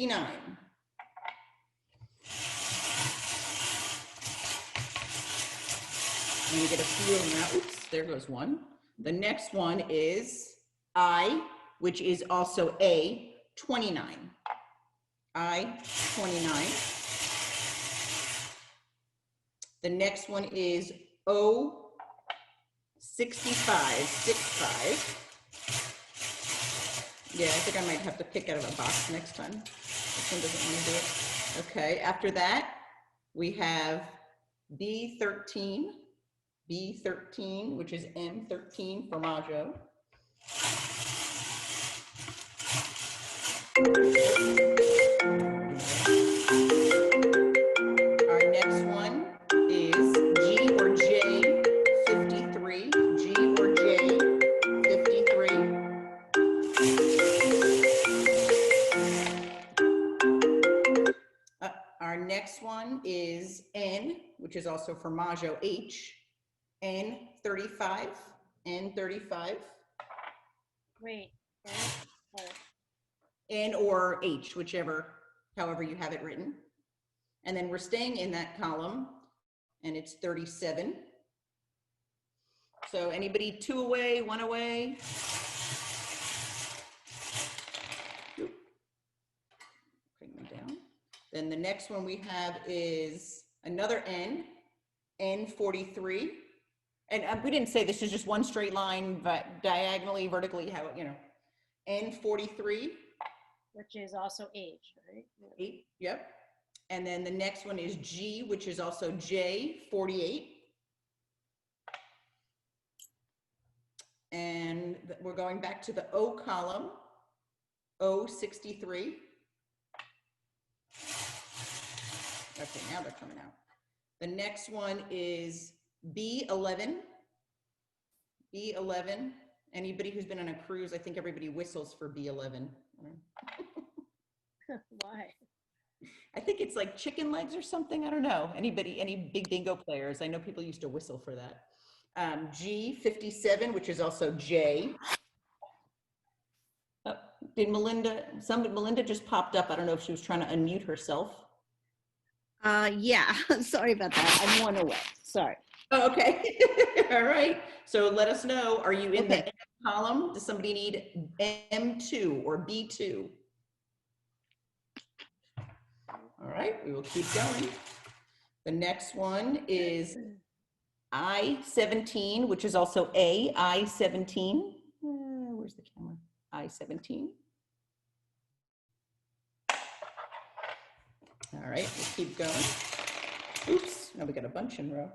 59. I'm going to get a few of them out. Oops, there goes one. The next one is I, which is also A, 29. I, 29. The next one is O, 65, 65. Yeah, I think I might have to pick out of a box next time. This one doesn't want to do it. Okay, after that, we have B13, B13, which is M13 for Mahjong. Our next one is G or J, 53, G or J, 53. Our next one is N, which is also for Mahjong H, N35, N35. Wait. N or H, whichever, however you have it written. And then we're staying in that column, and it's 37. So anybody 2 away, 1 away? Oop. Bring them down. Then the next one we have is another N, N43. And we didn't say this is just one straight line, but diagonally, vertically, how, you know, N43. Which is also H, right? 8, yep. And then the next one is G, which is also J, 48. And we're going back to the O column, O, 63. Okay, now they're coming out. The next one is B11. B11. Anybody who's been on a cruise, I think everybody whistles for B11. Why? I think it's like chicken legs or something. I don't know. Anybody, any big bingo players? I know people used to whistle for that. G57, which is also J. Oh, did Melinda, Melinda just popped up. I don't know if she was trying to unmute herself. Yeah, sorry about that. I'm 1 away. Sorry. Oh, okay. All right. So let us know. Are you in the M column? Does somebody need M2 or B2? All right, we will keep going. The next one is I-17, which is also A, I-17. Where's the camera? I-17. All right, we'll keep going. Oops, now we got a bunch in a row.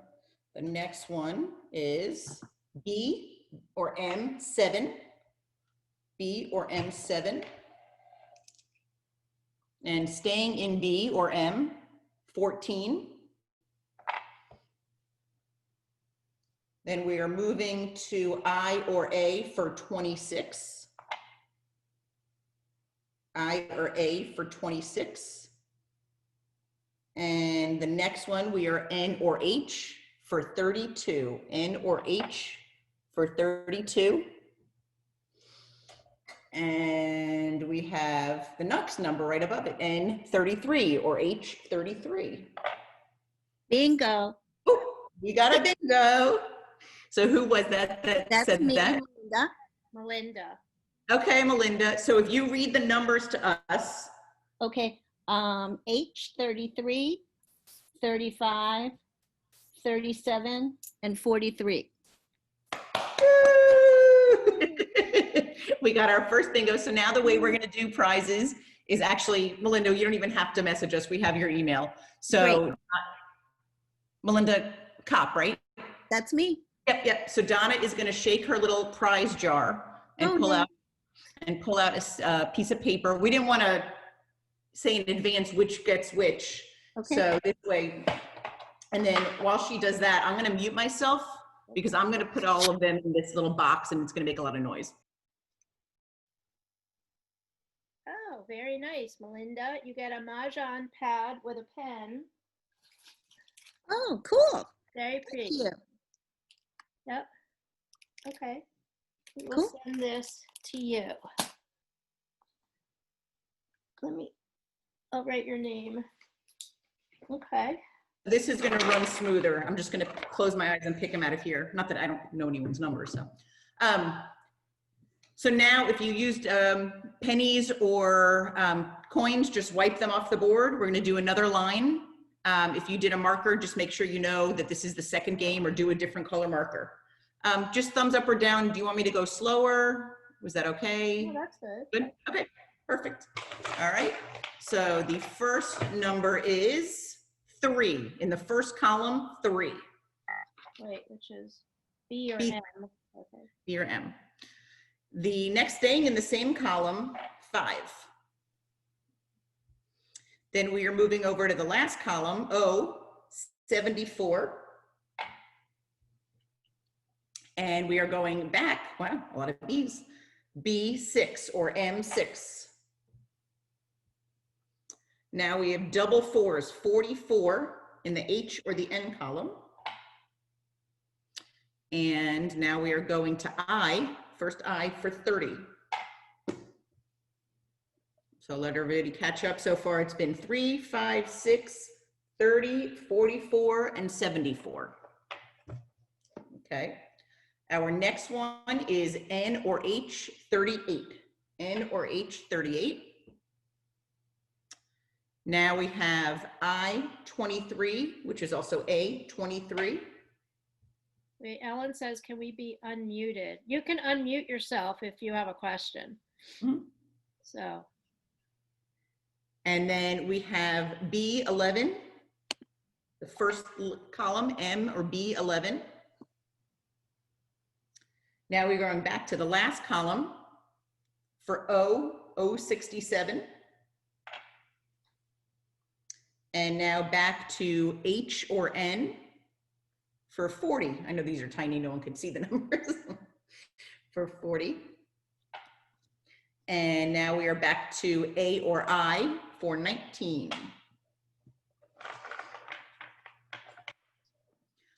The next one is B or M7. B or M7. And staying in B or M, 14. Then we are moving to I or A for 26. I or A for 26. And the next one, we are N or H for 32. N or H for 32. And we have the next number right above it, N33 or H33. Bingo. Oh, we got a bingo. So who was that That's said me, that? Melinda. Melinda. Okay, Melinda. So if you read the numbers to us. Okay. H33, 35, 37, and 43. We got our first bingo. So now the way we're going to do prizes is actually, Melinda, you don't even have to message us. We have your email. So Melinda Kopp, right? That's me. Yep. So Donna is going to shake her little prize jar and pull out a piece of paper. We didn't want to say in advance which gets which. Okay. So this way, and then while she does that, I'm going to mute myself because I'm going to put all of them in this little box and it's going to make a lot of noise. Oh, very nice, Melinda. You get a Mahjong pad with a pen. Oh, cool. Very pretty. Thank you. Yep. Okay. We will Cool. send this to you. Let me I'll write your name. Okay. This is gonna run smoother. I'm just gonna close my eyes and pick them out of here. Not that I don't know anyone's numbers, so. So now if you used pennies or coins, just wipe them off the board. We're gonna do another line. If you did a marker, just make sure you know that this is the second game or do a different color marker. Just thumbs up or down. Do you want me to go slower? Was that okay? Oh, that's good. Good, okay, perfect. All right, so the first number is 3. In the first column, 3. Wait, which is B or B. M? Okay. B or M. The next thing in the same column, 5. Then we are moving over to the last column, O, 74. And we are going back, wow, a lot of B's, B6 or M6. Now we have double 4s, 44 in the H or the N column. And now we are going to I, first I for 30. So let everybody catch up. So far it's been 3, 5, 6, 30, 44, and 74. Okay. Our next one is N or H 38. N or H 38. Now we have I 23, which is also A 23. Wait, Ellen says, can we be unmuted? You can unmute yourself if you have a question. Mhm. So, And then we have B11, the first column, M or B11. Now we're going back to the last column for O, O67. And now back to H or N for 40. I know these are tiny, no one can see the numbers. For 40. And now we are back to A or I for 19.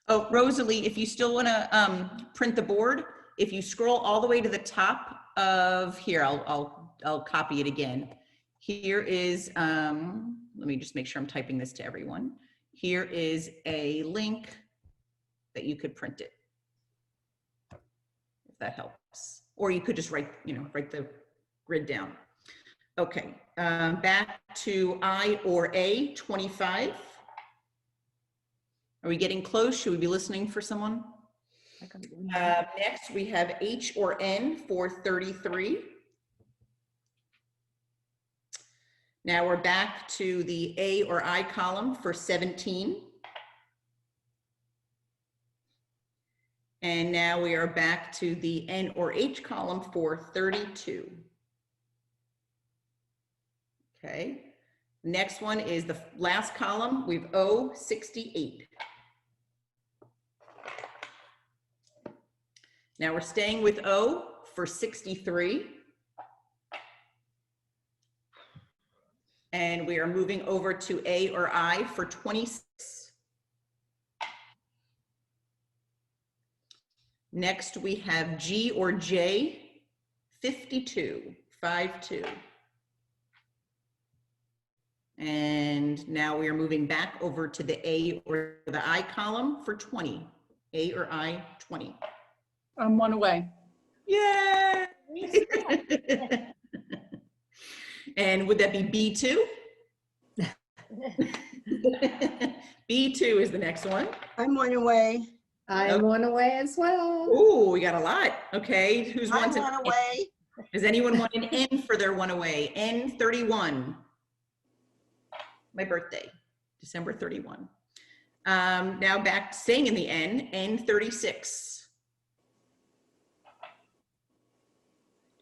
Oh, Rosalie, if you still want to print the board, if you scroll all the way to the top of here, I'll copy it again. Here is, let me just make sure I'm typing this to everyone. Here is a link that you could print it, if that helps. Or you could just write, write the grid down. Okay, back to I or A, 25. Are we getting close? Should we be listening for someone? Next, we have H or N for 33. Now we're back to the A or I column for 17. And now we are back to the N or H column for 32. Okay. Next one is the last column. We've O, 68. Now we're staying with O for 63. And we are moving over to A or I for 26. Next, we have G or J, 52, 52. And now we are moving back over to the A or the I column for 20. A or I, 20. I'm one away. Yay! And would that be B2? B2 is the next one. I'm one away. I'm one away as well. Ooh, we got a lot. Okay, who's I'm one one away. Does anyone want an N for their one away? N31. My birthday, December 31. Now back, staying in the N, N36.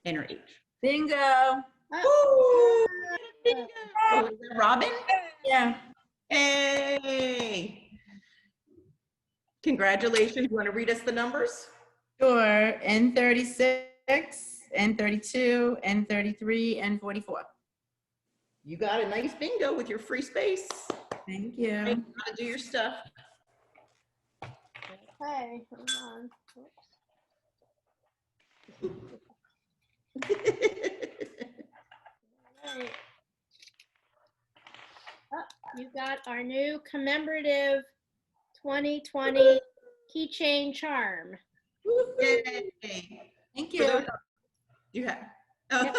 N or H. Bingo. Woo! Bingo. Oh, is that Robin? Yeah. Hey! Congratulations. You want to read us the numbers? Sure. N36, N32, N33, N44. You got a nice bingo with your free space. Thank you. How to do your stuff. okay, hold on. Oops. All right. You got our new commemorative 2020 keychain charm. Yay. Thank For you. those- You have. Yep.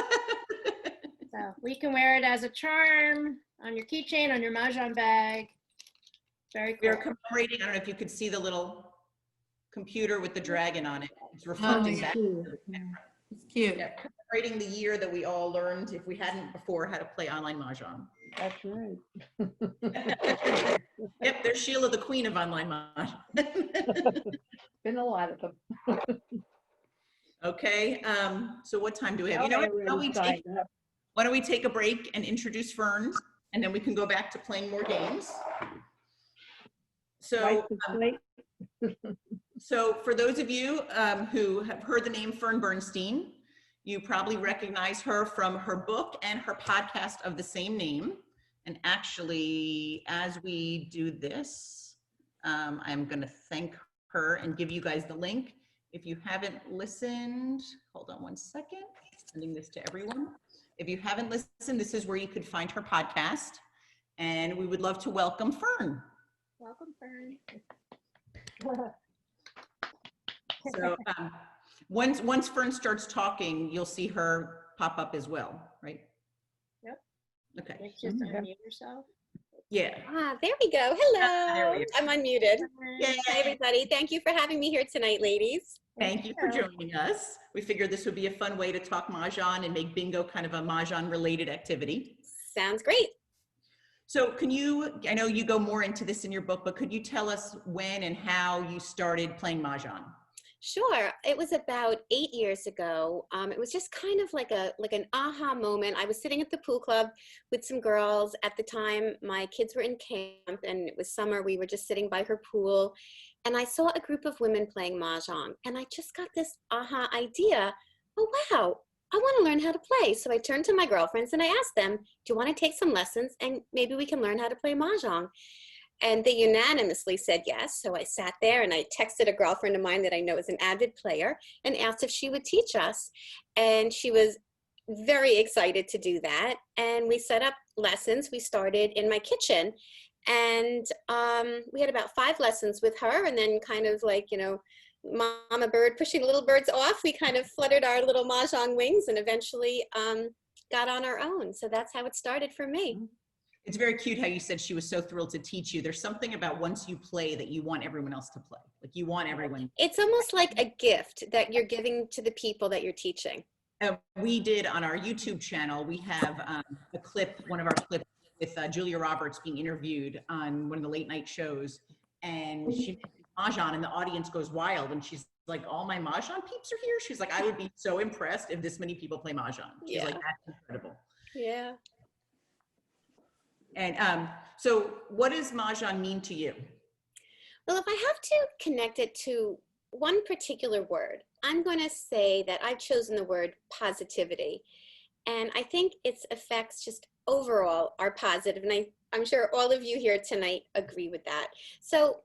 So we can wear it as a charm on your keychain, on your Mahjong bag. Very We are cool. commemorating, I don't know if you could see the little computer with the dragon on it. It's Oh, reflecting it's back. cute. It's cute. Yeah, commemorating the year that we all learned, if we hadn't before, how to play online Mahjong. That's right. Yep, there's Sheila, the queen of online Mahjong. Been a lot of them. Okay, so what time do we have? You know Okay, what, why don't we really take, signed up. why don't we take a break and introduce Fern, and then we can go back to playing more games. So, License plate. so for those of you who have heard the name Fern Bernstein, you probably recognize her from her book and her podcast of the same name. And actually, as we do this, I'm going to thank her and give you guys the link. If you haven't listened, hold on one second, sending this to everyone. If you haven't listened, this is where you could find her podcast. And we would love to welcome Fern. Welcome, Fern. So once Fern starts talking, you'll see her pop up as well, right? Yep. Okay. Let's just Okay. unmute yourself. Yeah. Ah, there we go. there Hello. we are. I'm unmuted. Yay. Hi, everybody. Thank you for having me here tonight, ladies. Thank you for joining us. We figured this would be a fun way to talk Mahjong and make bingo kind of a Mahjong related activity. Sounds great. So can you, I know you go more into this in your book, but could you tell us when and how you started playing Mahjong? Sure. It was about 8 years ago. It was just kind of like an aha moment. I was sitting at the pool club with some girls. At the time, my kids were in camp and it was summer. We were just sitting by her pool. And I saw a group of women playing Mahjong. And I just got this aha idea. Oh, wow. I want to learn how to play. So I turned to my girlfriends and I asked them, do you want to take some lessons? And maybe we can learn how to play Mahjong. And they unanimously said yes. So I sat there and I texted a girlfriend of mine that I know is an avid player and asked if she would teach us. And she was very excited to do that. And we set up lessons. We started in my kitchen. And we had about 5 lessons with her. And then kind of like, you know, mama bird pushing little birds off, we kind of fluttered our little Mahjong wings and eventually got on our own. So that's how it started for me. It's very cute how you said she was so thrilled to teach you. There's something about once you play that you want everyone else to play. Like you want everyone. It's almost like a gift that you're giving to the people that you're teaching. We did on our YouTube channel, we have a clip, one of our clips with Julia Roberts being interviewed on one of the late night shows. And she Mahjong and the audience goes wild. And she's like, all my Mahjong peeps are here. She's like, I would be so impressed if this many people play Mahjong. She's like, that's incredible. Yeah. And so what does Mahjong mean to you? Well, if I have to connect it to one particular word, I'm going to say that I've chosen the word positivity. And I think its effects just overall are positive. And I'm sure all of you here tonight agree with that. So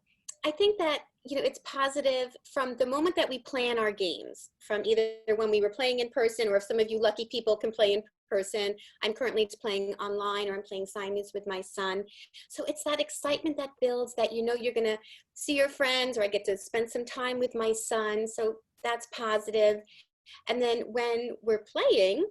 I think that, you know, it's positive from the moment that we plan our games, from either when we were playing in person, or if some of you lucky people can play in person. I'm currently playing online, or I'm playing Siamese with my son. So it's that excitement that builds, that you know you're going to see your friends, or I get to spend some time with my son. So that's positive. And then when we're playing,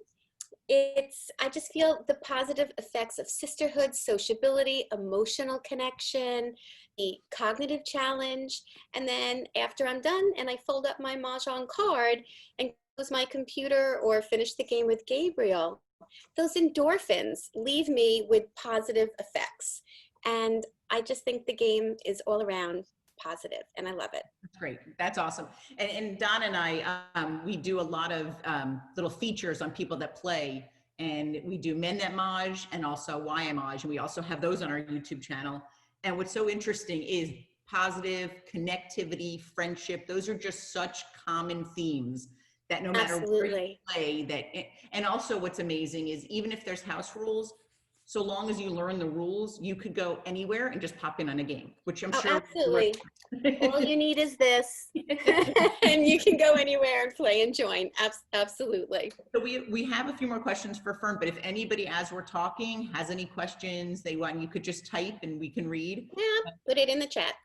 I just feel the positive effects of sisterhood, sociability, emotional connection, the cognitive challenge. And then after I'm done and I fold up my Mahjong card and close my computer or finish the game with Gabriel, those endorphins leave me with positive effects. And I just think the game is all around positive and I love it. That's great. That's awesome. And Donna and I, we do a lot of little features on people that play, and we do Men That Maj and also Why I Maj, and we also have those on our YouTube channel. And what's so interesting is positive connectivity, friendship. Those are just such common themes that no matter where you play, that, and also what's amazing is even if there's house rules, so long as you learn the rules, you could go anywhere and just pop in on a game, which I'm Oh, sure. absolutely. All you need is this, and you can go anywhere and play and join. Absolutely. So we have a few more questions for Fern, but if anybody, as we're talking, has any questions they want, you could just type and we can read. Yeah, put it in the chat.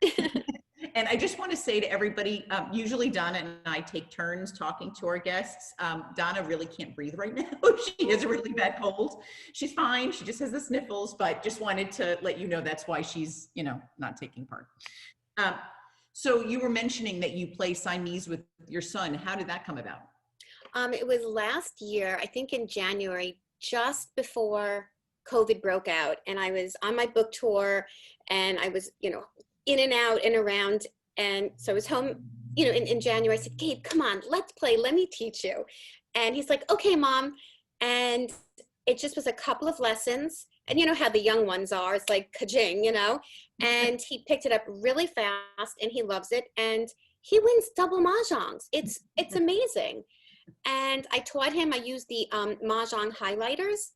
And I just want to say to everybody, usually Donna and I take turns talking to our guests. Donna really can't breathe right now. She has a really bad cold. She's fine. She just has the sniffles, but just wanted to let you know that's why she's, not taking part. So you were mentioning that you play Siamese with your son. How did that come about? It was last year, I think in January, just before COVID broke out, and I was on my book tour, and I was, in and out and around. And so I was home, in January. I said, Gabe, come on, let's play. Let me teach you. And he's like, okay, Mom. And it just was a couple of lessons. And you know how the young ones are. It's like ka-jing, And he picked it up really fast, and he loves it. And he wins double mahjongs. It's amazing. And I taught him. I used the mahjong highlighters.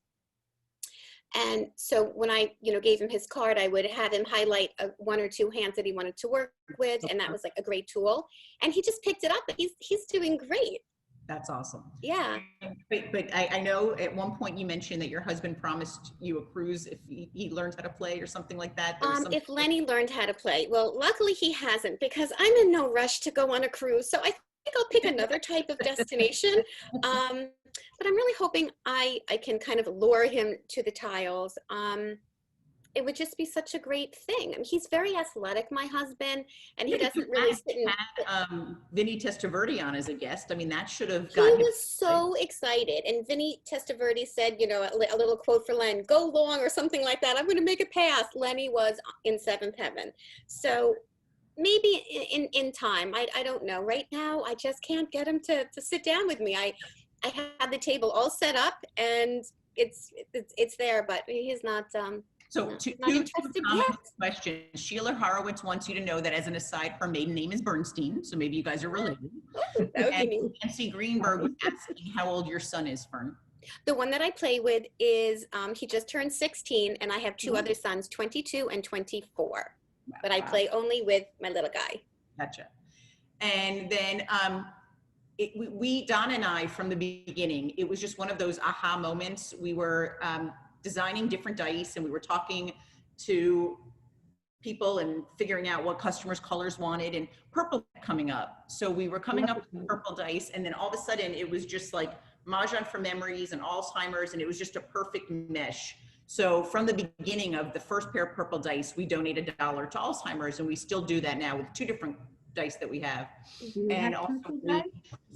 And so when I, gave him his card, I would have him highlight one or two hands that he wanted to work with, and that was like a great tool. And he just picked it up. He's doing great. That's awesome. Yeah. But I know at one point you mentioned that your husband promised you a cruise if he learned how to play or something like that. If Lenny learned how to play. Well, luckily he hasn't, because I'm in no rush to go on a cruise. So I think I'll pick another type of destination. But I'm really hoping I can kind of lure him to the tiles. It would just be such a great thing. I mean, he's very athletic, my husband, and he doesn't really sit in. Vinny Testaverde on as a guest. I mean, that should have He gotten. was so excited. And Vinny Testaverde said, a little quote for Len, go long or something like that. I'm going to make a pass. Lenny was in seventh heaven. So maybe in time, I don't know. Right now, I just can't get him to sit down with me. I have the table all set up, and it's there, but he's not. So two common questions. Sheila Horowitz wants you to know that as an aside, her maiden name is Bernstein, so maybe you guys are related. And Nancy Greenberg was asking how old your son is, Fern. The one that I play with is, he just turned 16, and I have two other sons, 22 and 24. But I play only with my little guy. Gotcha. And then Donna and I, from the beginning, it was just one of those aha moments. We were designing different dice, and we were talking to people and figuring out what customers' colors wanted, and purple coming up. So we were coming up with purple dice, and then all of a sudden it was just like Mahjong for Memories and Alzheimer's, and it was just a perfect mesh. So from the beginning of the first pair of purple dice, we donated $1 to Alzheimer's, and we still do that now with two different dice that we have. And also we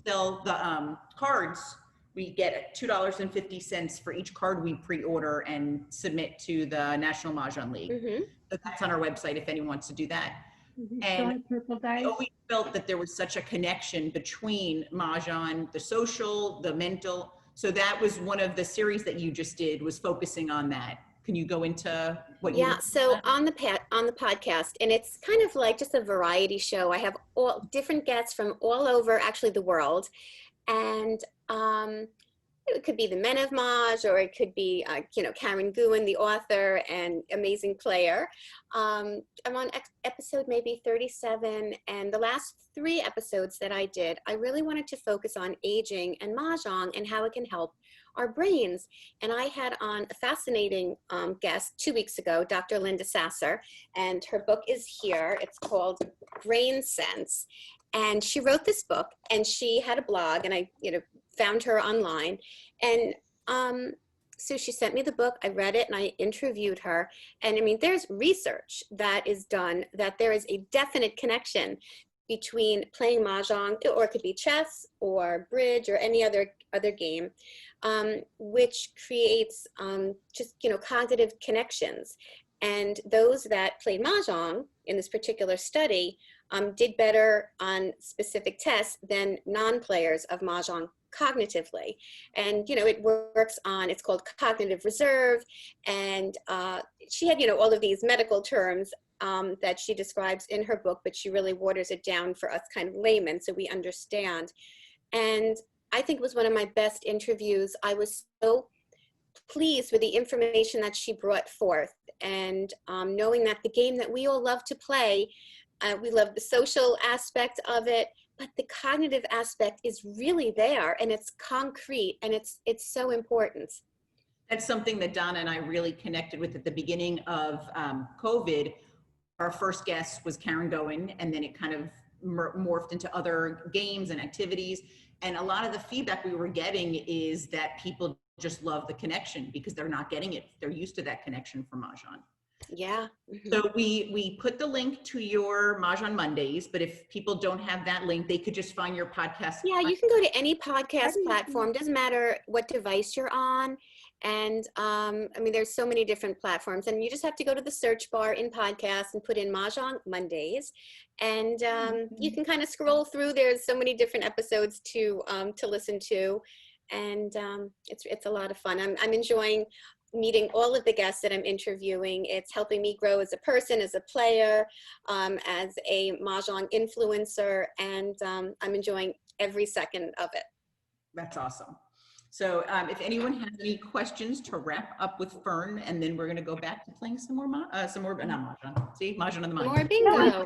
sell the cards. We get $2.50 for each card we pre-order and submit to the National Mahjong League. So that's on our website if anyone wants to do that. And I always felt that there was such a connection between Mahjong, the social, the mental. So that was one of the series that you just did, was focusing on that. Can you go into what you? Yeah, so on the podcast, and it's kind of like just a variety show. I have all different guests from all over, actually, the world. And it could be the Men of Maj, or it could be, Karen Guin, the author and amazing player. I'm on episode maybe 37, and the last 3 episodes that I did, I really wanted to focus on aging and Mahjong and how it can help our brains. And I had on a fascinating guest 2 weeks ago, Dr. Linda Sasser, and her book is here. It's called Brain Sense. And she wrote this book, and she had a blog, and I, found her online. And so she sent me the book, I read it, and I interviewed her. And I mean, there's research that is done that there is a definite connection between playing Mahjong, or it could be chess or bridge or any other game, which creates just, cognitive connections. And those that played Mahjong in this particular study did better on specific tests than non-players of Mahjong cognitively. And, it works on, it's called cognitive reserve. And she had, all of these medical terms that she describes in her book, but she really waters it down for us kind of laymen so we understand. And I think it was one of my best interviews. I was so pleased with the information that she brought forth, and knowing that the game that we all love to play, we love the social aspect of it, but the cognitive aspect is really there, and it's concrete, and it's so important. That's something that Donna and I really connected with at the beginning of COVID. Our first guest was Karen Goen, and then it kind of morphed into other games and activities. And a lot of the feedback we were getting is that people just love the connection because they're not getting it. They're used to that connection from Mahjong. Yeah. Mm-hmm. So we put the link to your Mahjong Mondays, but if people don't have that link, they could just find your podcast. Yeah, you can go to any podcast platform. Doesn't matter what device you're on. And I mean, there's so many different platforms, and you just have to go to the search bar in podcasts and put in Mahjong Mondays, and you can kind of scroll through. There's so many different episodes to listen to, and it's a lot of fun. I'm enjoying meeting all of the guests that I'm interviewing. It's helping me grow as a person, as a player, as a Mahjong influencer, and I'm enjoying every second of it. That's awesome. So if anyone has any questions to wrap up with Fern, and then we're going to go back to playing some more, not Mahjong. See, Mahjong on the mind. More bingo.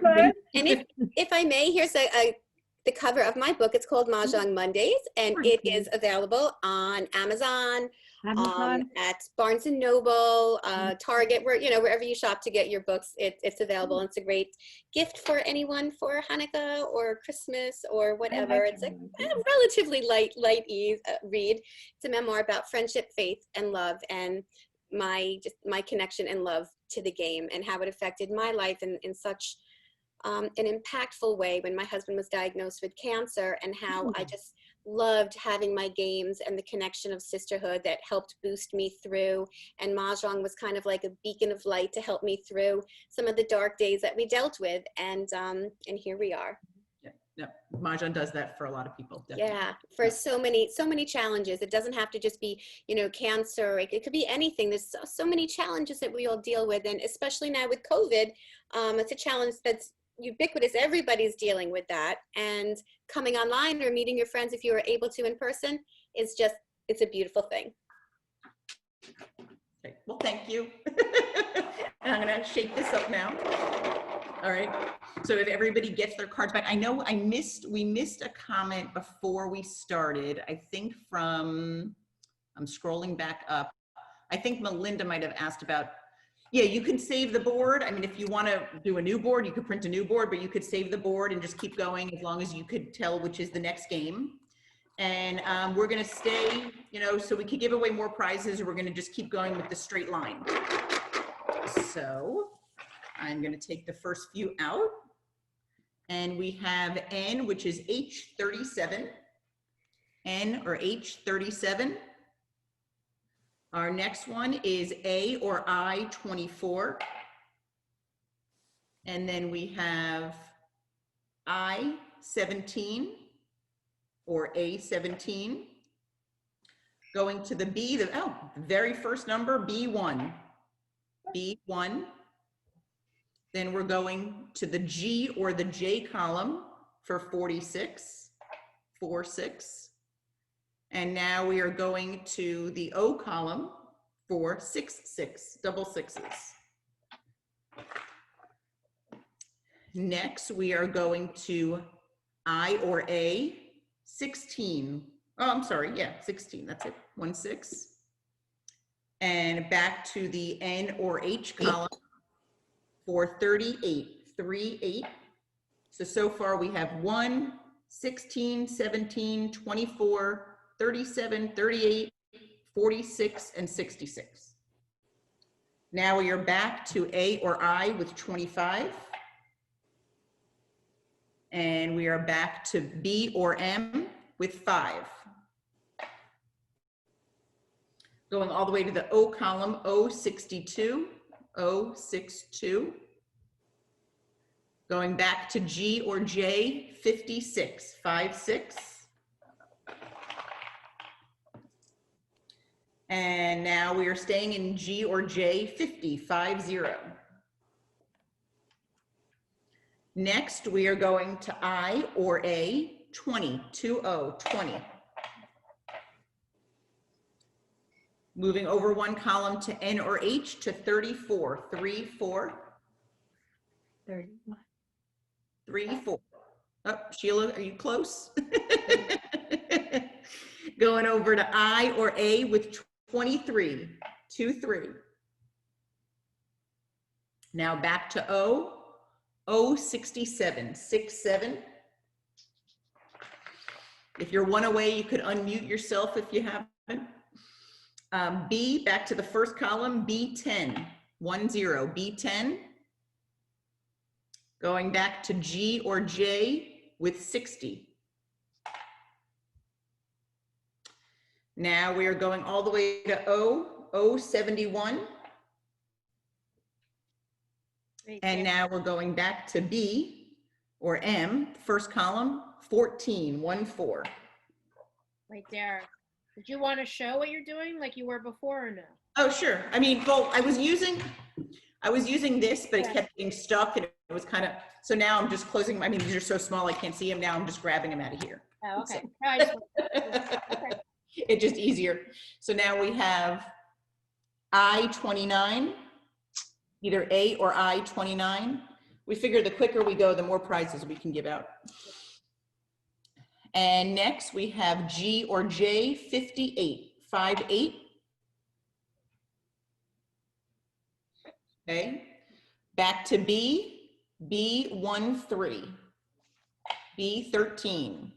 And if I may, here's the cover of my book. It's called Mahjong Mondays, and it is available on Amazon, at Barnes and Noble, Target, wherever you shop to get your books, it's available. And it's a great gift for anyone for Hanukkah or Christmas or whatever. It's a relatively light read. It's a memoir about friendship, faith, and love, and my connection and love to the game, and how it affected my life in such an impactful way when my husband was diagnosed with cancer, and how I just loved having my games and the connection of sisterhood that helped boost me through. And Mahjong was kind of like a beacon of light to help me through some of the dark days that we dealt with. And here we are. Yeah, Mahjong does that for a lot of people. Definitely. Yeah, for so many challenges. It doesn't have to just be, cancer. It could be anything. There's so many challenges that we all deal with. And especially now with COVID, it's a challenge that's ubiquitous. Everybody's dealing with that, and coming online or meeting your friends, if you are able to in person, it's a beautiful thing. Okay. Well, thank you. And I'm gonna shake this up now. All right, so if everybody gets their cards back, I know we missed a comment before we started, I think I'm scrolling back up, I think Melinda might have asked about, yeah, you can save the board. I mean, if you want to do a new board, you could print a new board, but you could save the board and just keep going as long as you could tell which is the next game. And we're going to stay, so we could give away more prizes, or we're going to just keep going with the straight line. So I'm going to take the first few out. And we have N, which is H37. N or H37. Our next one is A or I-24. And then we have I-17 or A-17. Going to the B, the very first number, B1. B1. Then we're going to the G or the J column for 46, 46. And now we are going to the O column for 66, double sixes. Next, we are going to I or A, 16. Oh, I'm sorry, yeah, 16, that's it, 1, 6. And back to the N or H column for 38, 3, 8. So far we have 1, 16, 17, 24, 37, 38, 46, and 66. Now we are back to A or I with 25. And we are back to B or M with 5. Going all the way to the O column, O62, O62. Going back to G or J, 56, 5, 6. And now we are staying in G or J, 50, 5, 0. Next, we are going to I or A, 20, 2, 0, 20. Moving over one column to N or H to 34. 3, 4, 31. 3, 4. Oh, Sheila, are you close? Going over to I or A with 23. 2, 3. Now back to O. O, 67. 6, 7. If you're one away, you could unmute yourself if you haven't. B, back to the first column, B10, 1, 0, B10. Going back to G or J with 60. Now we are going all the way to O, O, 71. Right And there. now we're going back to B or M, first column, 14, 1, 4. Right there. Did you want to show what you're doing like you were before or no? Oh, sure. I mean, well, I was using this, but it Yeah. kept getting stuck and it was kind of, so now I'm just closing, I mean, these are so small, I can't see them now. I'm just grabbing them out of here. Oh, okay. No, I just okay. It's just easier. So now we have I-29, either A or I-29. We figure the quicker we go, the more prizes we can give out. And next we have G or J, 58, 5, 8. Okay, back to B, B, 1, 3, B, 13.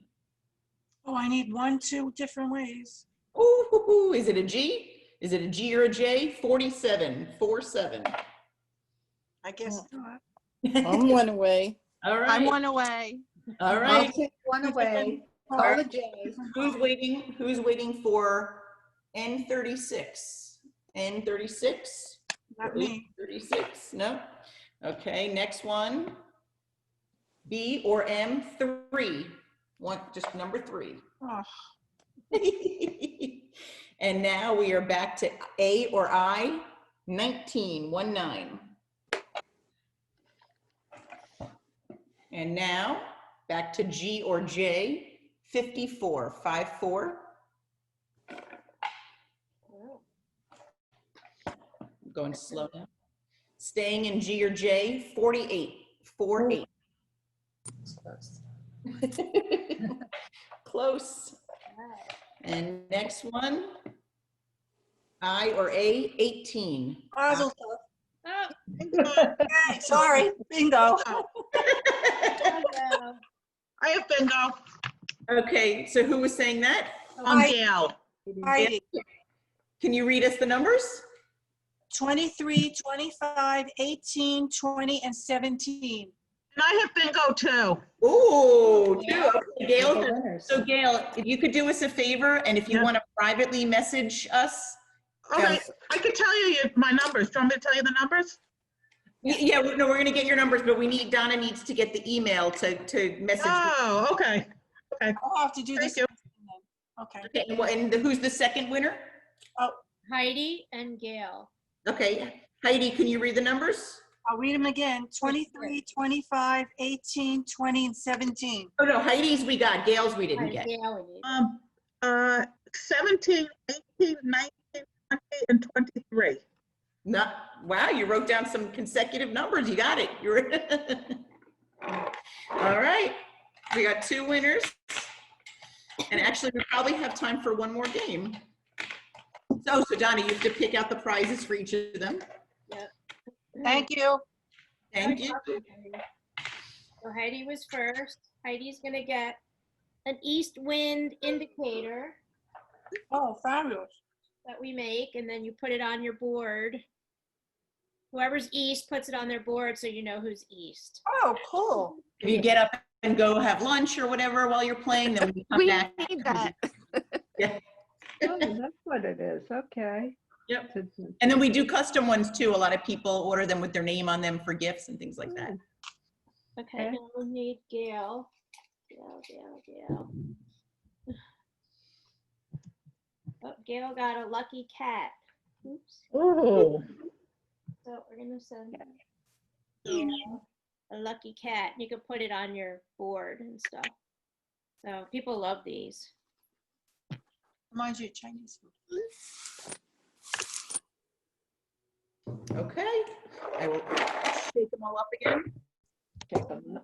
Oh, I need 1, 2 different ways. Ooh, is it a G? Is it a G or a J? 47, 4, 7. I guess not. I'm one away. All right. I'm one away. All I'll right. take one away. Call the J. Who's waiting? Who's waiting for N36? N36? Not me. 36? No. Okay. Next one. B or M, 3. One, just number 3. Oh, And now we are back to A or I, 19, 1, 9. And now back to G or J, 54, 5, 4. Going slow now. Staying in G or J, 48, 4, 8. Close. And next one, I or A, 18. Mazel tov. Oh, Okay, sorry, bingo. no. I have bingo. Okay, so who was saying that? Hi. Gail. Heidi, Can you read us the numbers? 23, 25, 18, 20, and 17. And I have bingo too. Oh, two. Okay, The Gail. winners. So Gail, if you could do us a favor, and if you Yeah. want to privately message us. Okay, I could tell you my numbers. Do you want me to tell you the numbers? Yeah, no, we're gonna get your numbers, but Donna needs to get the email to message. Oh, okay. I'll have to do Thank this. you. Okay. Okay, and who's the second winner? Heidi and Gail. Okay, Heidi, can you read the numbers? I'll read them again. 23, 25, 18, 20, and 17. Oh, no, Heidi's we got, Gail's we didn't get. Gail we need. 17, 18, 19, 20, and 23. No, wow, you wrote down some consecutive numbers. You got it. You're all right. We got 2 winners. And actually, we probably have time for one more game. So Donna, you have to pick out the prizes for each of them. Thank you. Thank you. So Heidi was first. Heidi's gonna get an east wind indicator Oh, fabulous. that we make, and then you put it on your board. Whoever's east puts it on their board so you know who's east. Oh, cool. If you get up and go have lunch or whatever while you're playing, then when you come We back. need that. Yeah. Oh, that's what it is. Okay. Yep. And then we do custom ones too. A lot of people order them with their name on them for gifts and things like that. Okay, Okay. now we need Gail. Gail. Oh, Gail got a lucky cat. Oops. Oh, So we're gonna send Gail a lucky cat. You can put it on your board and stuff. So people love these. Reminds you of Chinese food. Okay, I will shake them all up again. Take them.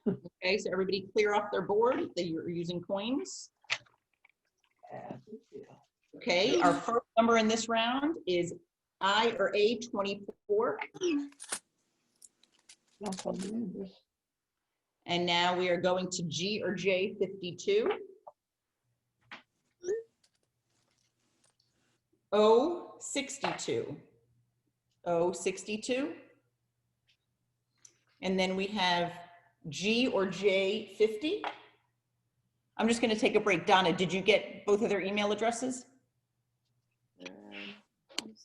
Okay, so everybody clear off their board that you're using coins. Okay, our first number in this round is I or A 24. And now we are going to G or J 52. O 62. O 62. And then we have G or J 50. I'm just going to take a break. Donna, did you get both of their email addresses?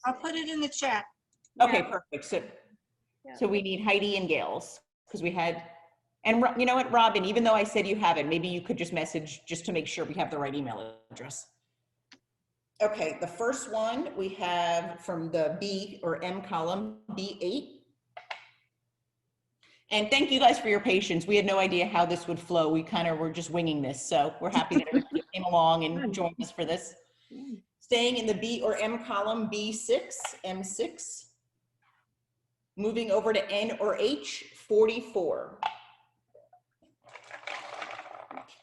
I'll put it in the chat. Okay, Yeah. perfect. So, Yeah. so we need Heidi and Gail's because we had, and you know what, Robin, even though I said you have it, maybe you could just message just to make sure we have the right email address. Okay, the first one we have from the B or M column, B8. And thank you guys for your patience. We had no idea how this would flow. We kind of were just winging this. So we're happy that everybody came along and joined us for this. Staying in the B or M column, B6, M6. Moving over to N or H, 44.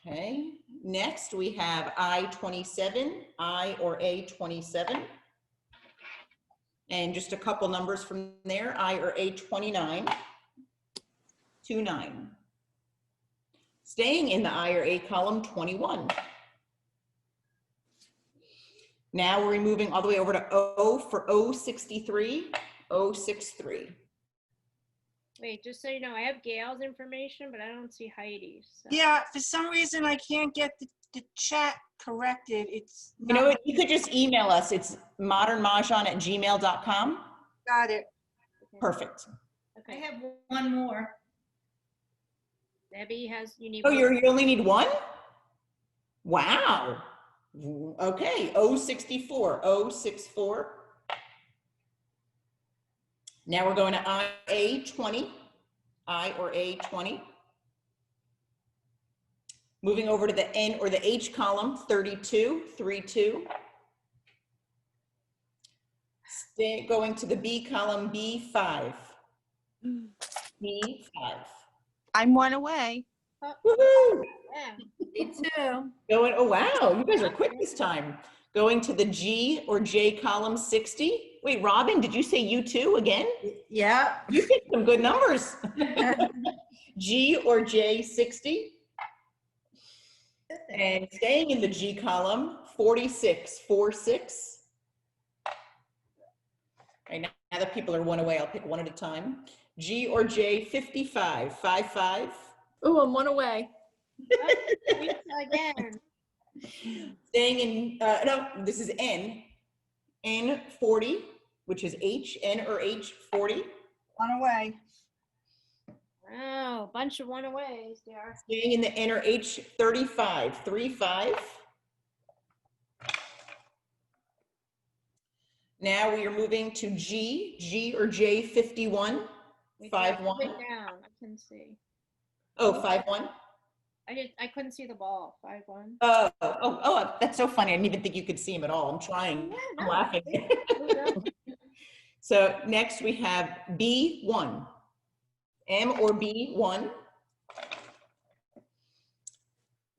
Okay, next we have I-27, I or A-27. And just a couple numbers from there, I or A-29, 29. Staying in the I or A column, 21. Now we're moving all the way over to O for O63, O63. Wait, just so you know, I have Gail's information, but I don't see Heidi's. So. Yeah, for some reason I can't get the chat corrected. It's You know what, you could just email us. It's modernmahjong@gmail.com. got it. Perfect. Okay. I have one more. Debbie has, you need. Oh, one. you only need one? Wow. Okay, O64, O64. Now we're going to IA20, I or A20. Moving over to the N or the H column, 32, 32. Going to the B column, B5. B5. I'm one away. Woohoo! Yeah. Me too. Going, oh wow, you guys are quick this time. Going to the G or J column, 60. Wait, Robin, did you say you too again? Yeah. You picked some good numbers. G or J, 60. And staying in the G column, 46, 46. Okay, now that people are one away, I'll pick one at a time. G or J, 55, 55. Oh, I'm one away. Again. Staying in, no, this is N. N, 40, which is H, N or H, 40. One away. Wow, bunch of one aways there. Staying in the N or H, 35, 35. Now we are moving to G, G or J, 51, Wait, 51. Down, I can see. Oh, 51. I couldn't see the ball. 5-1. Oh, that's so funny. I didn't even think you could see him at all. I'm trying. Yeah, I'm no. laughing. So next we have B1. M or B1.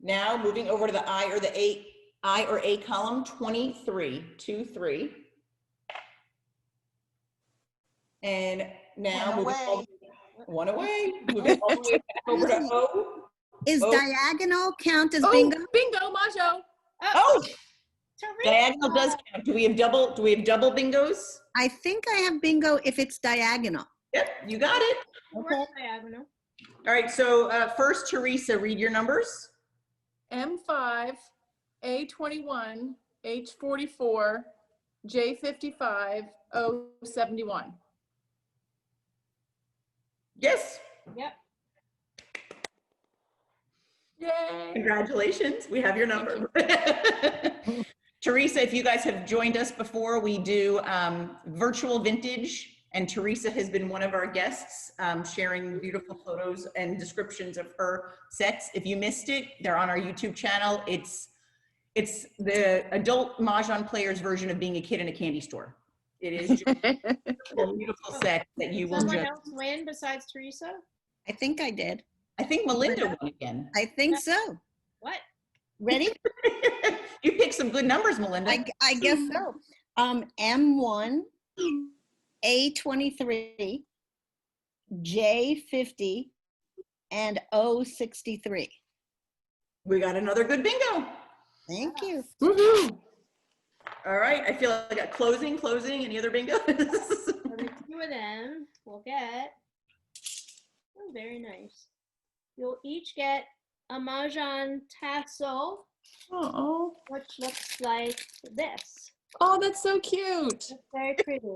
Now moving over to the I or A column, 23, 23. And now one away. Moving all the way back over to O. Is Oh. diagonal count as Oh, bingo? bingo, Mahjong. Oh, Teresa. diagonal does count. Do we have double bingos? I think I have bingo if it's diagonal. Yep, you got it. Works diagonal. All right, so first, Teresa, read your numbers. M5, A21, H44, J55, O71. Yes. Yep. Yay. Congratulations, we have your number. Teresa, if you guys have joined us before, we do virtual vintage, and Teresa has been one of our guests, sharing beautiful photos and descriptions of her sets. If you missed it, they're on our YouTube channel. It's the adult Mahjong player's version of being a kid in a candy store. It is just a beautiful set that you will Someone just, else win besides Teresa? I think I did. I think Melinda won again. I think so. What? Ready? You picked some good numbers, Melinda. I guess so. M1, A23, J50, and O63. We got another good bingo. Thank you. Woohoo! All right, I feel like I got closing, any other bingos? So the two of them will get, oh, very nice. You'll each get a Mahjong tassel, Oh, which looks like this. oh, that's so cute. It's very pretty.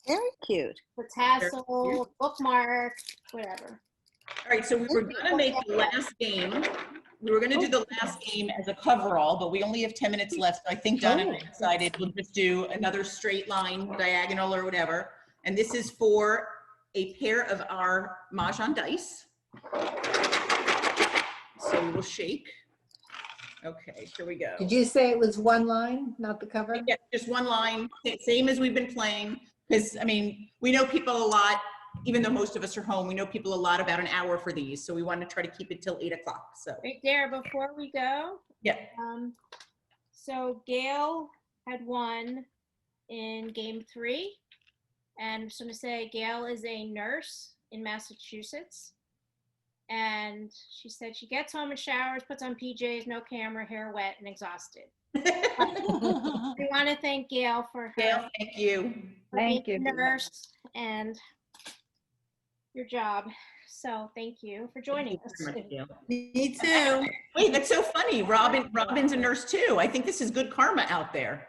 Very cute. The tassel, bookmark, whatever. All right, so we were gonna make the last game. We were gonna do the last game as a coverall, but we only have 10 minutes left. So I think Donna and I decided we'll just do another straight line, diagonal or whatever. And this is for a pair of our Mahjong dice. So we will shake. Okay, here we go. Did you say it was one line, not the cover? Yeah, just one line, same as we've been playing. Because, I mean, we know people a lot, even though most of us are home, we know people a lot about an hour for these. So we want to try to keep it till 8 o'clock, so. Right there, before we go. Yeah. So Gail had won in game 3. And I'm just gonna say Gail is a nurse in Massachusetts. And she said she gets home and showers, puts on PJs, no camera, hair wet and exhausted. We want to thank Gail for her Gail, thank you. Thank being you. a nurse and your job. So thank you for joining us. Thank you very much, Gail. Me too. Wait, that's so funny. Robin's a nurse too. I think this is good karma out there.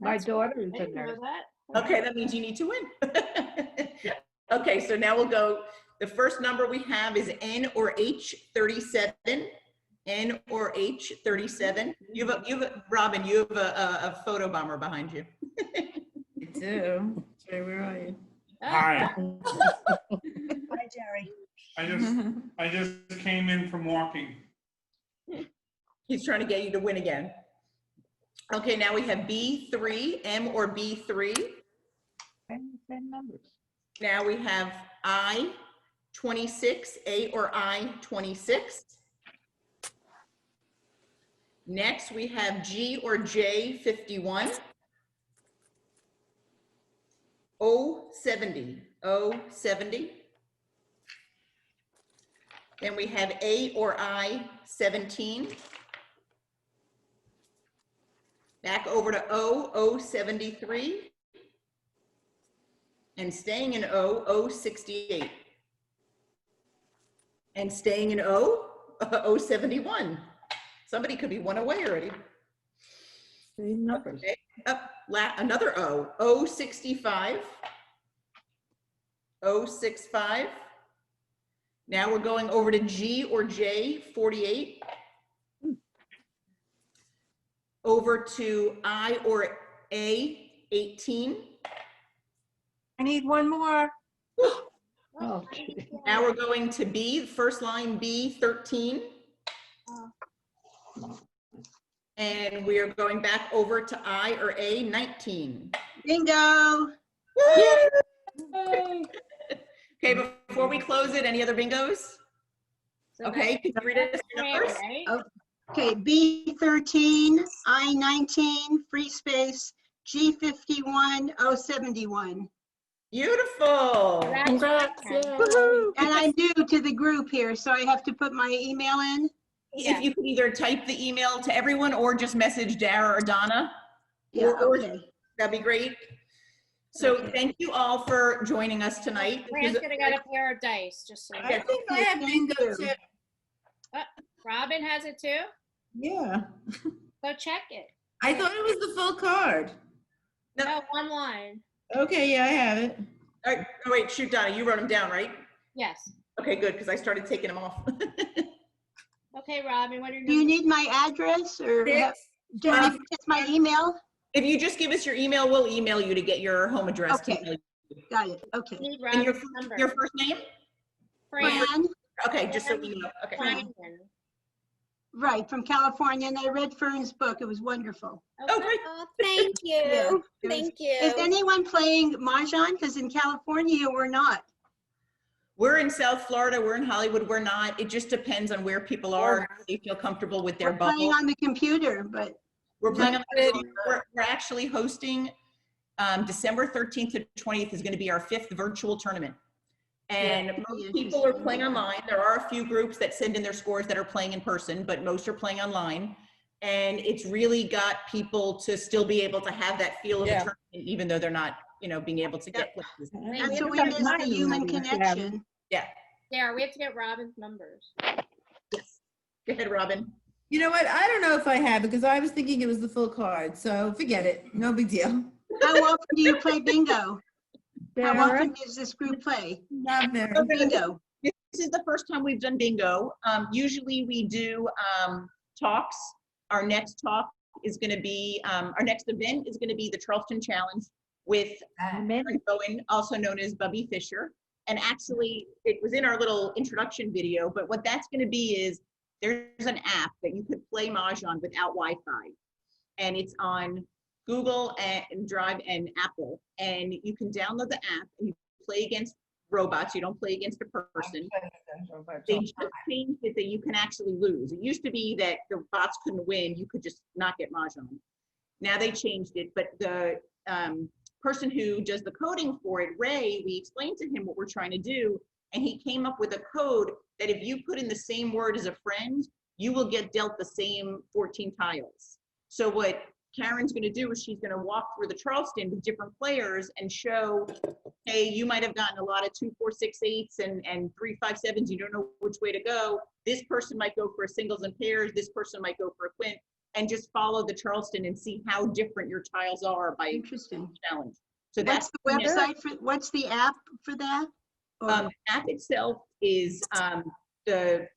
My daughter I is a didn't know nurse. that. Okay, that means you need to win. Okay, so now we'll go. The first number we have is N or H 37. N or H 37. Robin, you have a photo bomber behind you. Me too. Jerry, where are you? Hi, Hi, Jerry. I just came in from walking. He's trying to get you to win again. Okay, now we have B3, M or B3. Same numbers. Now we have I 26, A or I 26. Next we have G or J 51. O 70, O 70. Then we have A or I 17. Back over to O 73. And staying in O 68. And staying in O 71. Somebody could be one away already. Same numbers. Okay. Another O 65. O 65. Now we're going over to G or J 48. Over to I or A 18. I need one more. Oh, gee. Now we're going to B, first line B 13. And we are going back over to I or A 19. Bingo. Okay, before we close it, any other bingos? So Okay, can you read us your numbers? right? Okay, B13, I19, free space, G51, O71. Beautiful. Congrats. Karen. Yay. And I'm new to the group here, so I have to put my email in. If you could either type the email to everyone or just message Dara or Donna, Yeah, Or- okay. that'd be great. So thank you all for joining us tonight. Rand's gonna get a pair of dice, just so you I know. think I have bingo too. Robin has it too? Yeah. Go check it. I thought it was the full card. No, one line. Okay, yeah, I have it. All right, oh, wait, shoot, Donna, you wrote them down, right? Yes. Okay, good, because I started taking them off. Okay, Robin, what are your Do you numbers? need my address or do I need just my email? If you just give us your email, we'll email you to get your home address. to Okay. mail you. Got it, okay. Need And your, Robin's number. your first name? Fran. Fran, Okay, just so we know, okay. Fran. Right, from California, and I read Fern's book. It was wonderful. Oh, great. Oh, thank you. Yeah, it was- Thank you. Is anyone playing Mahjong? Because in California, we're not. We're in South Florida, we're in Hollywood, we're not. It just depends on where people are, and if they feel comfortable with their We're playing bubble. on the computer, but We're playing on, we're actually hosting, December 13th to 20th is gonna be our 5th virtual tournament. And Yeah, most yeah, people are interesting. playing online. There are a few groups that send in their scores that are playing in person, but most are playing online. And it's really got people to still be able to have that feel of a tournament, even though they're not, being able to get places. that's what we miss, the human connection. Yeah. There, we have to get Robin's numbers. Yes. Go ahead, Robin. You know what? I don't know if I have it because I was thinking it was the full card. So forget it. No big deal. How often do you play bingo? How Sarah? often does this group play Not very. bingo? This is the first time we've done bingo. Usually we do talks. Our next talk is going to be, our next event is going to be the Charleston Challenge with Fern Bowen, also known as Bubby Fisher. And actually, it was in our little introduction video, but what that's going to be is there's an app that you could play Mahjong without Wi-Fi. And it's on Google and Drive and Apple. And you can download the app and you play against robots. You don't play against a person. They just changed it that you can actually lose. It used to be that the bots couldn't win. You could just not get Mahjong. Now they changed it, but the person who does the coding for it, Ray, we explained to him what we're trying to do, and he came up with a code that if you put in the same word as a friend, you will get dealt the same 14 tiles. So what Karen's going to do is she's going to walk through the Charleston with different players and show, hey, you might have gotten a lot of 2, 4, 6, 8s and 3, 5, 7s. You don't know which way to go. This person might go for a singles and pairs. This person might go for a quint, and just follow the Charleston and see how different your tiles are by challenge. So What's the website for, what's the app for that? The app itself is the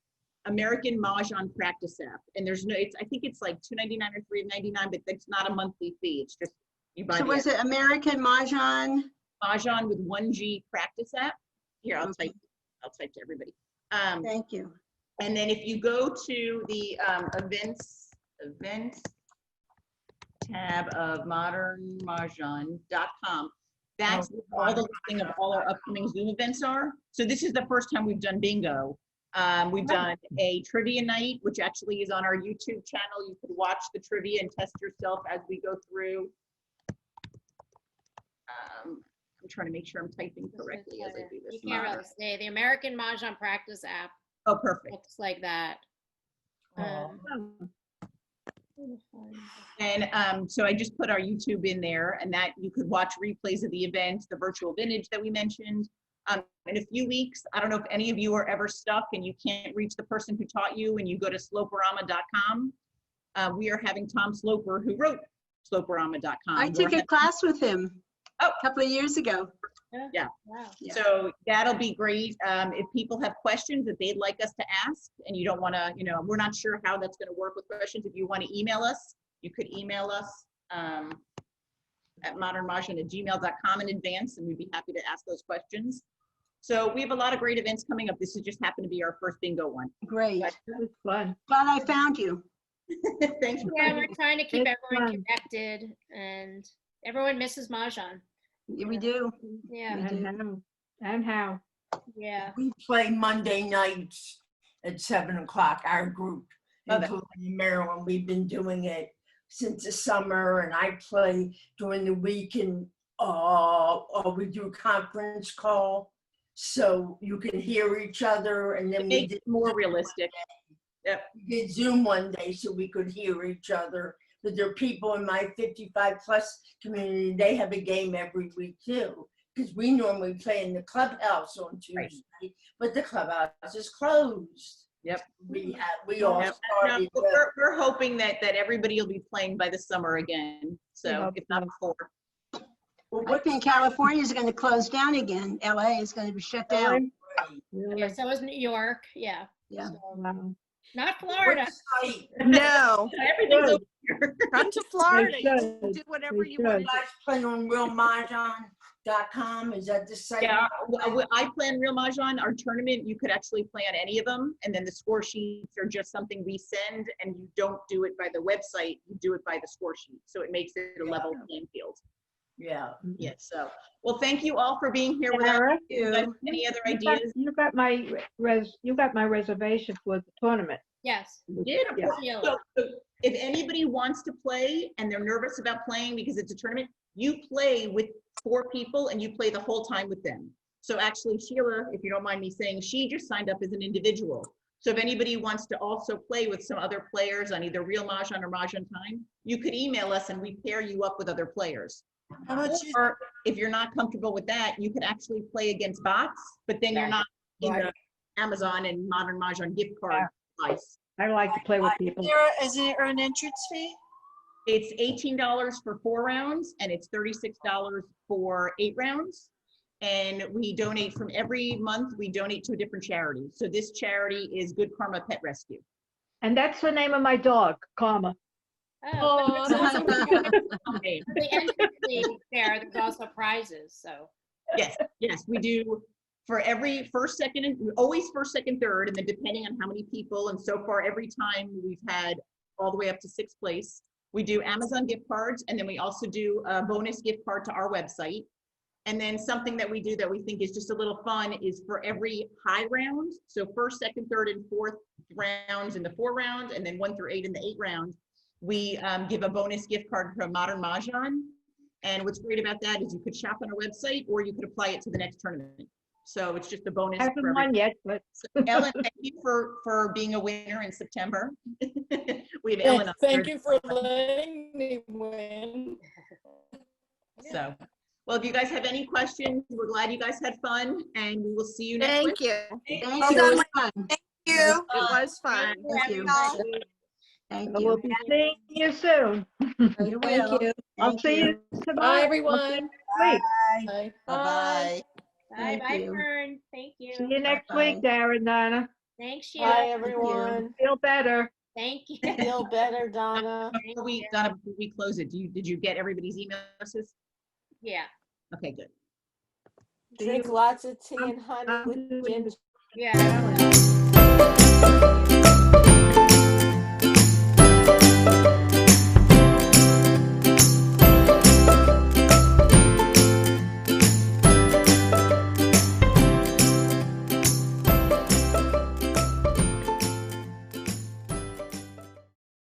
American Mahjong practice app, and there's no, I think it's like $2.99 or $3.99, but that's not a monthly fee. It's just you buy. So was it American Mahjong? Mahjong with 1G practice app. Here, I'll type to everybody. Thank you. And then if you go to the events tab of modernmahjong.com, that's where all the listing of all our upcoming Zoom events are. So this is the first time we've done bingo. We've done a trivia night, which actually is on our YouTube channel. You could watch the trivia and test yourself as we go through. I'm trying to make sure I'm typing correctly as I do this. You can't really say the American Mahjong practice app. Oh, perfect. Looks like that. And so I just put our YouTube in there, and that you could watch replays of the event, the virtual vintage that we mentioned. In a few weeks, I don't know if any of you are ever stuck and you can't reach the person who taught you and you go to sloperama.com. We are having Tom Sloper, who wrote sloperama.com. I took a class with him a couple of years ago. Yeah. Wow. So that'll be great. If people have questions that they'd like us to ask and you don't want to, we're not sure how that's going to work with questions. If you want to email us, you could email us at modernmahjong@gmail.com in advance, and we'd be happy to ask those questions. So we have a lot of great events coming up. This has just happened to be our first bingo one. Great. That was fun. Glad I found you. Thanks for Yeah, we're trying to keep It's everyone fun. connected, and everyone misses Mahjong. Yeah, we do. Yeah, And how? yeah. We play Monday nights at 7 o'clock, our group, Okay. including Maryland. We've been doing it since the summer, and I play during the week, and we do a conference call so you can hear each other, and then we make did it more realistic. Yep. we did Zoom one day so we could hear each other. But there are people in my 55 plus community, they have a game every week too. Because we normally play in the clubhouse on Tuesday, but the clubhouse is closed. Yep. We all Yep. started. No, we're hoping that everybody will be playing by the summer again. So if not before. I think California is going to close down again. LA is going to be shut down. Yeah, so is New York. Yeah. Yeah. So, not Florida. No. Everything's over here. Come to Florida. They You should. can do whatever They you want to You do. guys play on Real Mahjong. mahjong.com, is that the site? Yeah, I plan Real Mahjong. Our tournament, you could actually play on any of them. And then the score sheets are just something we send, and you don't do it by the website, you do it by the score sheet. So it makes it a level playing field. Yeah. Yeah, so, well, thank you all for being here with us. Sarah, You guys have any other you got- ideas? You got my reservation for the tournament. Yes. We did. Of Yeah. course. So if anybody wants to play and they're nervous about playing because it's a tournament, you play with 4 people and you play the whole time with them. So actually, Sheila, if you don't mind me saying, she just signed up as an individual. So if anybody wants to also play with some other players on either Real Mahjong or Mahjong Time, you could email us and we pair you up with other players. How much is, Or if you're not comfortable with that, you could actually play against bots, but then you're not in the Amazon and Modern Mahjong gift card price. I like to play with people. is there an entrance fee? It's $18 for 4 rounds and it's $36 for 8 rounds. And we donate from every month, we donate to a different charity. So this charity is Good Karma Pet Rescue. And that's the name of my dog, Karma. Oh, Okay. the entrance fee there, there's also prizes, so. Yes, we do for every first, second, and always first, second, third, and then depending on how many people. And so far, every time we've had all the way up to 6th place. We do Amazon gift cards, and then we also do a bonus gift card to our website. And then something that we do that we think is just a little fun is for every high round, so first, second, third, and 4th rounds in the 4 round, and then 1 through 8 in the 8 round, we give a bonus gift card for Modern Mahjong. And what's great about that is you could shop on our website or you could apply it to the next tournament. So it's just a bonus. I haven't won yet, but. So Ellen, thank you for being a winner in September. We have Ellen. Thank you for letting me win. So, well, if you guys have any questions, we're glad you guys had fun, and we will see you next week. Thank you. Thank Well you. done. It was fun. You. It was fun. Thank you. Thank We'll you. be seeing you soon. You will. I'll Thank see you Bye, tomorrow. I'll see you everyone. next week. Bye. Bye-bye. Bye, Thank bye, you. Fern. Thank you. See you next Bye-bye. week, Dara and Donna. Thanks, Bye, Sheila. everyone. Feel better. Thank you. Feel better, Donna. Donna, before we close it, did you get everybody's emails? Yeah. Okay, good. Drink lots of tea and honey with ginger. Yeah.